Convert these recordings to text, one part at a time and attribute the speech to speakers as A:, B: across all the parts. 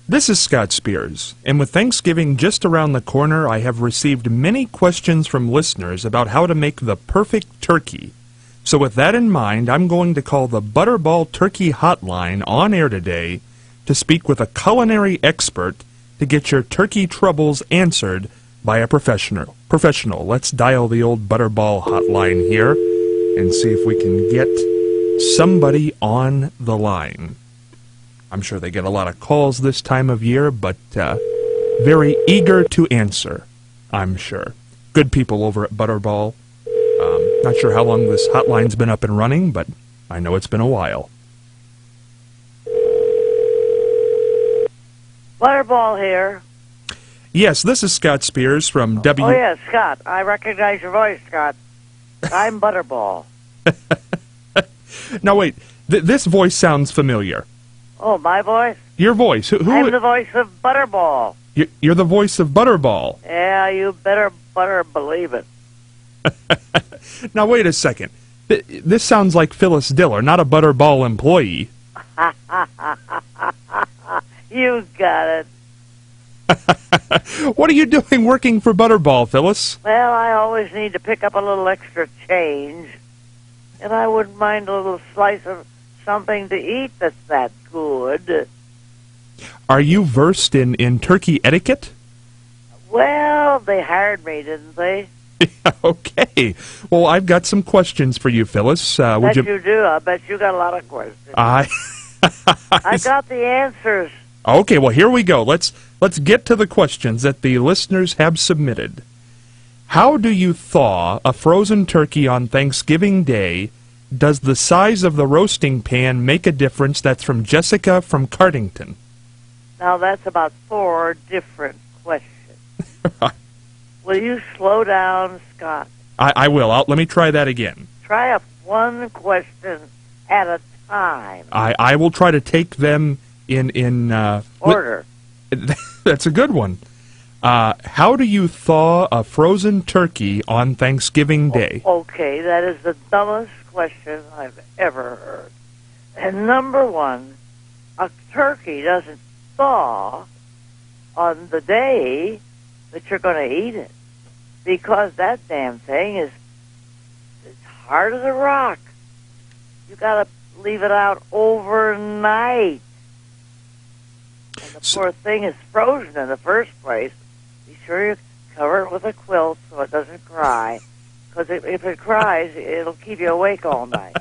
A: This is Scott Spears, and with Thanksgiving just around the corner, I have received many questions from listeners about how to make the perfect turkey. So with that in mind, I'm going to call the Butterball Turkey Hotline on air today to speak with a culinary expert to get your turkey troubles answered by a professional. Let's dial the old Butterball hotline here and see if we can get somebody on the line. I'm sure they get a lot of calls this time of year, but very eager to answer, I'm sure. Good people over at Butterball. Not sure how long this hotline's been up and running, but I know it's been a while.
B: Butterball here.
A: Yes, this is Scott Spears from W...
B: Oh, yeah, Scott. I recognize your voice, Scott. I'm Butterball.
A: Now, wait. This voice sounds familiar.
B: Oh, my voice?
A: Your voice. Who
B: I'm the voice of Butterball.
A: You're the voice of Butterball.
B: Yeah, you better believe it.
A: Now, wait a second. This sounds like Phyllis Diller, not a Butterball employee.
B: You got it.
A: What are you doing working for Butterball, Phyllis?
B: Well, I always need to pick up a little extra change. And I wouldn't mind a little slice of something to eat that's that good.
A: Are you versed in turkey etiquette?
B: Well, they hired me, didn't they?
A: Okay. Well, I've got some questions for you, Phyllis.
B: Would you do. I bet you got a lot of questions. I got the answers.
A: Okay, well, here we go. Let's get to the questions that the listeners have submitted. How do you thaw a frozen turkey on Thanksgiving Day? Does the size of the roasting pan make a difference? That's from Jessica from Cardington.
B: Now, that's about 4 different questions. Will you slow down, Scott?
A: I will. Let me try that again.
B: Try up one question at a time.
A: I will try to take them in
B: order.
A: That's a good one. How do you thaw a frozen turkey on Thanksgiving Day?
B: Okay, that is the dumbest question I've ever heard. And number one, a turkey doesn't thaw on the day that you're going to eat it, because that damn thing is hard as a rock. You got to leave it out overnight. And the poor thing is frozen in the first place. Be sure you cover it with a quilt so it doesn't cry. Because if it cries, it'll keep you awake all night.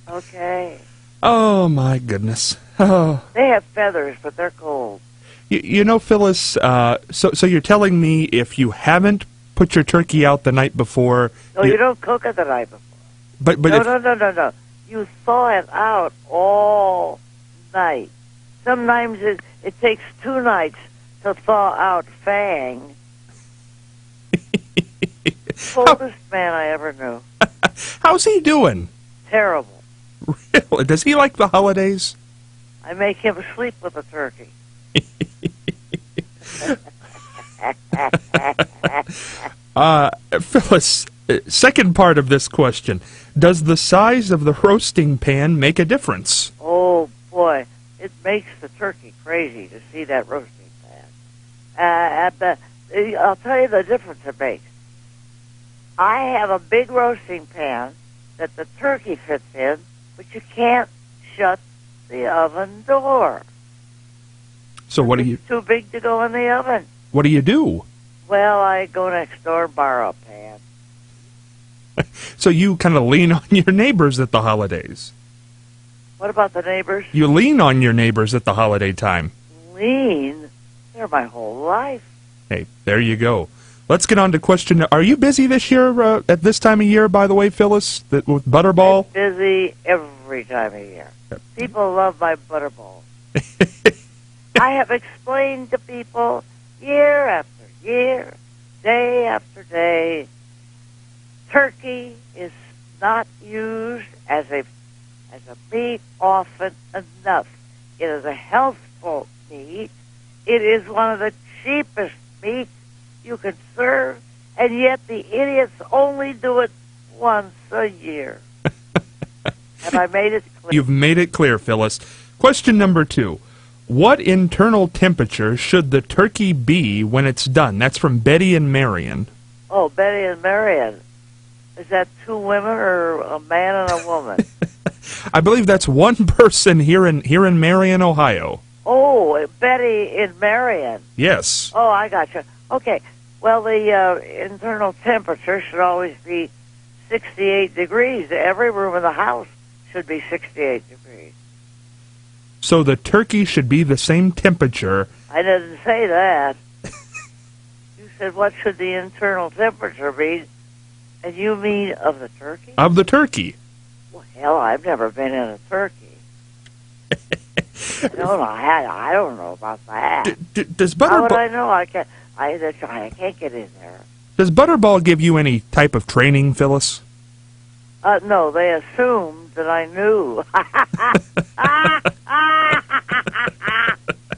B: Okay.
A: Oh, my goodness. Oh.
B: They have feathers, but they're cold.
A: You know, Phyllis, so you're telling me if you haven't put your turkey out the night before...
B: No, you don't cook it the night before.
A: But
B: No. You thaw it out all night. Sometimes it takes 2 nights to thaw out Fang. Coldest man I ever knew.
A: How's he doing?
B: Terrible.
A: Really? Does he like the holidays?
B: I make him sleep with a turkey.
A: Phyllis, second part of this question. Does the size of the roasting pan make a difference?
B: Oh, boy. It makes the turkey crazy to see that roasting pan. I'll tell you the difference it makes. I have a big roasting pan that the turkey fits in, but you can't shut the oven door.
A: So what do you...
B: It's too big to go in the oven.
A: What do you do?
B: Well, I go next door and borrow a pan.
A: So you kind of lean on your neighbors at the holidays.
B: What about the neighbors? You
A: lean on your neighbors at the holiday time.
B: Lean? They're my whole life.
A: Hey, there you go. Let's get on to question... Are you busy this year, at this time of year, by the way, Phyllis, with Butterball?
B: I'm busy every time of year. Yep. People love my Butterball. I have explained to people year after year, day after day, turkey is not used as a meat often enough. It is a healthful meat. It is one of the cheapest meats you can serve, and yet the idiots only do it once a year. Have I made it clear?
A: You've made it clear, Phyllis. Question number 2. What internal temperature should the turkey be when it's done? That's from Betty and Marion.
B: Oh, Betty and Marion. Is that two women or a man and a woman?
A: I believe that's one person here in Marion, Ohio.
B: Oh, Betty in Marion.
A: Yes.
B: Oh, I gotcha. Okay. Well, the internal temperature should always be 68 degrees. Every room in the house should be 68 degrees.
A: So the turkey should be the same temperature.
B: I didn't say that. You said, what should the internal temperature be? And you mean of the turkey?
A: Of the turkey.
B: Well, hell, I've never been in a turkey. I don't know about that.
A: Does
B: How would
A: Butterball...
B: I know? I can't get in there.
A: Does Butterball give you any type of training, Phyllis?
B: No, they assumed that I knew.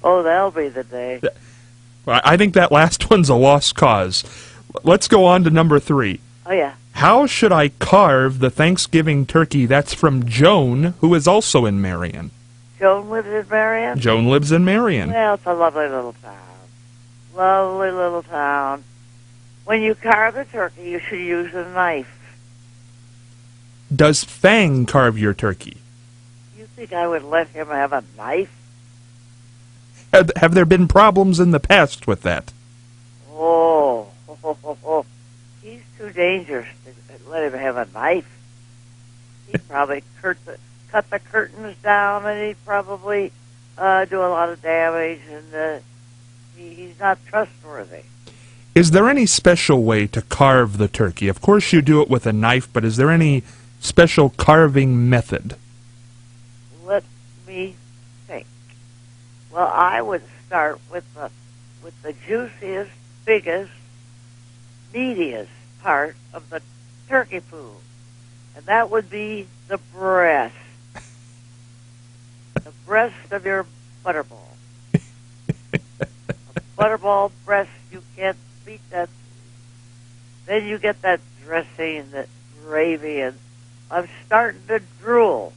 B: Oh, that'll be the day.
A: I think that last one's a lost cause. Let's go on to number 3.
B: Oh, yeah.
A: How should I carve the Thanksgiving turkey? That's from Joan, who is also in Marion.
B: Joan lives in Marion?
A: Joan lives in Marion.
B: Well, it's a lovely little town. Lovely little town. When you carve the turkey, you should use a knife.
A: Does Fang carve your turkey?
B: You think I would let him have a knife?
A: Have there been problems in the past with that?
B: Oh. He's too dangerous to let him have a knife. He'd probably cut the curtains down, and he'd probably do a lot of damage, and he's not trustworthy.
A: Is there any special way to carve the turkey? Of course you do it with a knife, but is there any special carving method?
B: Let me think. Well, I would start with the juiciest, biggest, meatiest part of the turkey food, and that would be the breast. The breast of your butterball. A butterball breast, you can't beat that. Then you get that dressing and that gravy, and I'm starting to drool.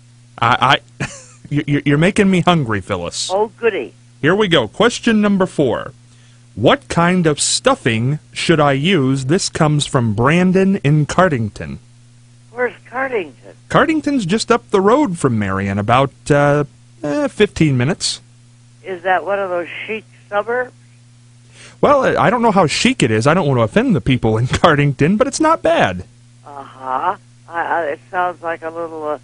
A: You're making me hungry, Phyllis.
B: Oh, goody.
A: Here we go. Question number 4. What kind of stuffing should I use? This comes from Brandon in Cardington.
B: Where's Cardington?
A: Cardington's just up the road from Marion, about 15 minutes.
B: Is that one of those chic suburbs?
A: Well, I don't know how chic it is. I don't want to offend the people in Cardington, but it's not bad.
B: Uh-huh. It sounds like a little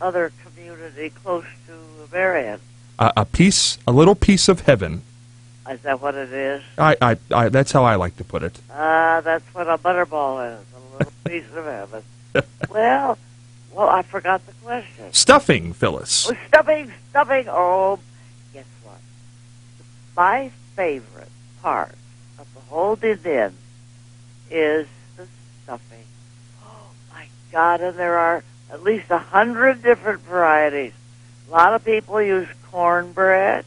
B: other community close to Marion.
A: A little piece of heaven.
B: Is that what it is?
A: That's how I like to put it.
B: That's what a butterball is, a little piece of heaven. Well, I forgot the question.
A: Stuffing, Phyllis.
B: Oh, stuffing. Oh, guess what? My favorite part of the whole din is the stuffing. Oh, my God, and there are at least 100 different varieties. A lot of people use cornbread.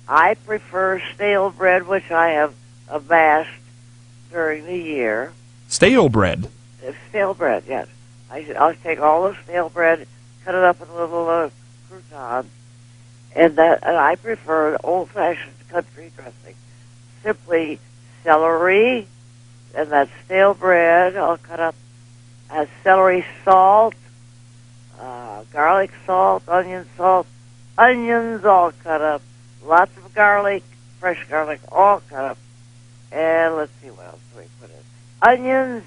B: I prefer stale bread, which I have amassed during the year.
A: Stale bread?
B: Stale bread, yes. I'll take all the stale bread, cut it up in little croutons, and I prefer old-fashioned country dressing. Simply celery and that stale bread, all cut up as celery salt, garlic salt, onions all cut up, lots of garlic, fresh garlic, all cut up. And let's see, what else do we put in? Onions,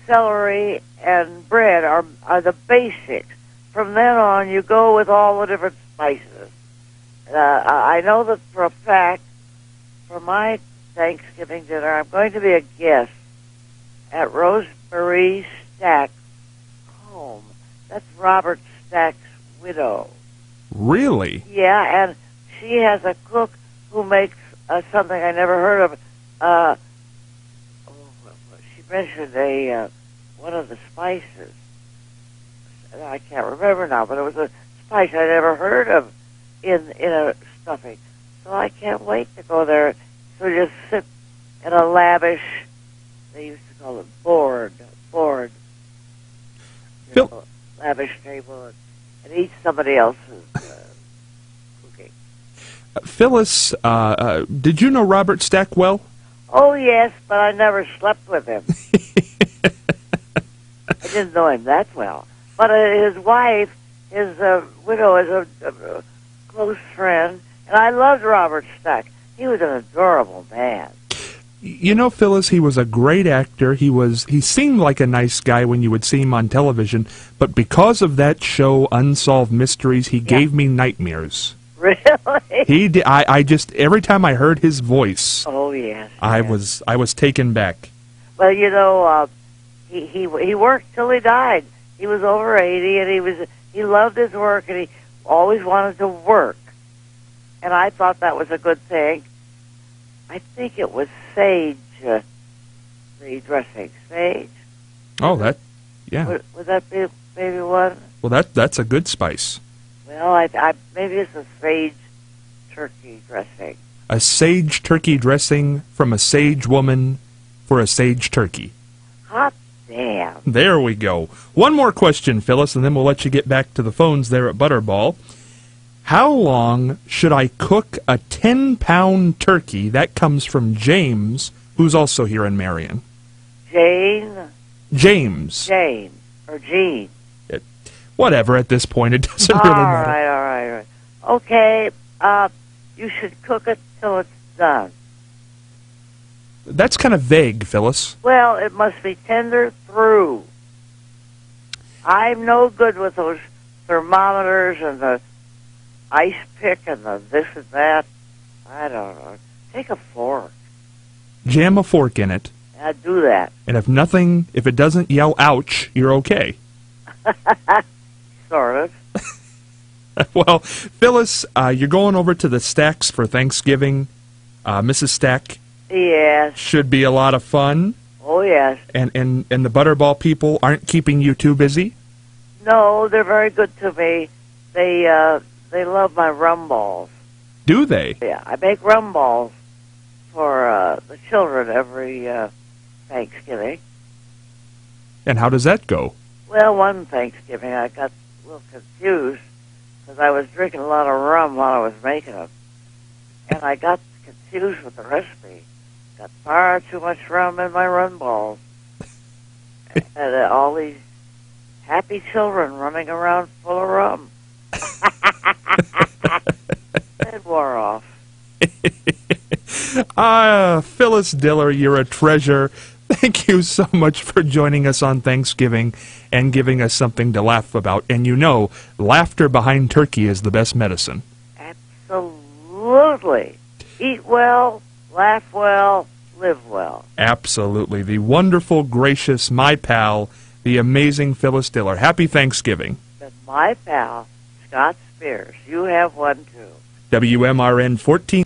B: celery, and bread are the basics. From then on, you go with all the different spices. I know that for a fact, for my Thanksgiving dinner, I'm going to be a guest at Rosemary Stack's home. That's Robert Stack's widow.
A: Really?
B: Yeah, and she has a cook who makes something I never heard of. She mentioned one of the spices. I can't remember now, but it was a spice I never heard of in a stuffing. So I can't wait to go there. So just sit at a lavish, they used to call it board, lavish table, and eat somebody else's cooking.
A: Phyllis, did you know Robert Stack well?
B: Oh, yes, but I never slept with him. I didn't know him that well. But his wife, his widow, is a close friend, and I loved Robert Stack. He was an adorable man.
A: You know, Phyllis, he was a great actor. He seemed like a nice guy when you would see him on television, but because of that show, Unsolved Mysteries, he gave me nightmares.
B: Really?
A: He did. I just, every time I heard his voice,
B: oh, yes.
A: I was taken back.
B: Well, you know, he worked till he died. He was over 80, and he loved his work, and he always wanted to work. And I thought that was a good thing. I think it was sage, the dressing. Sage?
A: Oh, yeah.
B: Would that be maybe one?
A: Well, that's a good spice.
B: Well, I maybe it's a sage turkey dressing.
A: A sage turkey dressing from a sage woman for a sage turkey.
B: Hot damn.
A: There we go. One more question, Phyllis, and then we'll let you get back to the phones there at Butterball. How long should I cook a 10-pound turkey? That comes from James, who's also here in Marion.
B: Jane?
A: James.
B: Jane. Or Jean.
A: Whatever, at this point, it doesn't really matter.
B: All right. Okay, you should cook it till it's done.
A: That's kind of vague, Phyllis.
B: Well, it must be tender through. I'm no good with those thermometers and the ice pick and the this and that. I don't know. Take a fork.
A: Jam a fork in it.
B: I'd do that.
A: And if it doesn't yell ouch, you're okay.
B: Sort of.
A: Well, Phyllis, you're going over to the Stacks for Thanksgiving. Mrs. Stack.
B: Yes.
A: Should be a lot of fun.
B: Oh, yes.
A: And the Butterball people aren't keeping you too busy?
B: No, they're very good to me. They love my rum balls.
A: Do they?
B: Yeah, I make rum balls for the children every Thanksgiving.
A: And how does that go?
B: Well, one Thanksgiving I got a little confused because I was drinking a lot of rum while I was making them. And I got confused with the recipe. Got far too much rum in my rum balls. And all these happy children running around full of rum. It wore off.
A: Phyllis Diller, you're a treasure. Thank you so much for joining us on Thanksgiving and giving us something to laugh about. And you know, laughter behind turkey is the best medicine.
B: Absolutely. Eat well, laugh well, live well.
A: Absolutely. The wonderful, gracious, my pal, the amazing Phyllis Diller. Happy Thanksgiving.
B: And my pal, Scott Spears. You have one, too.
A: WMRN 14.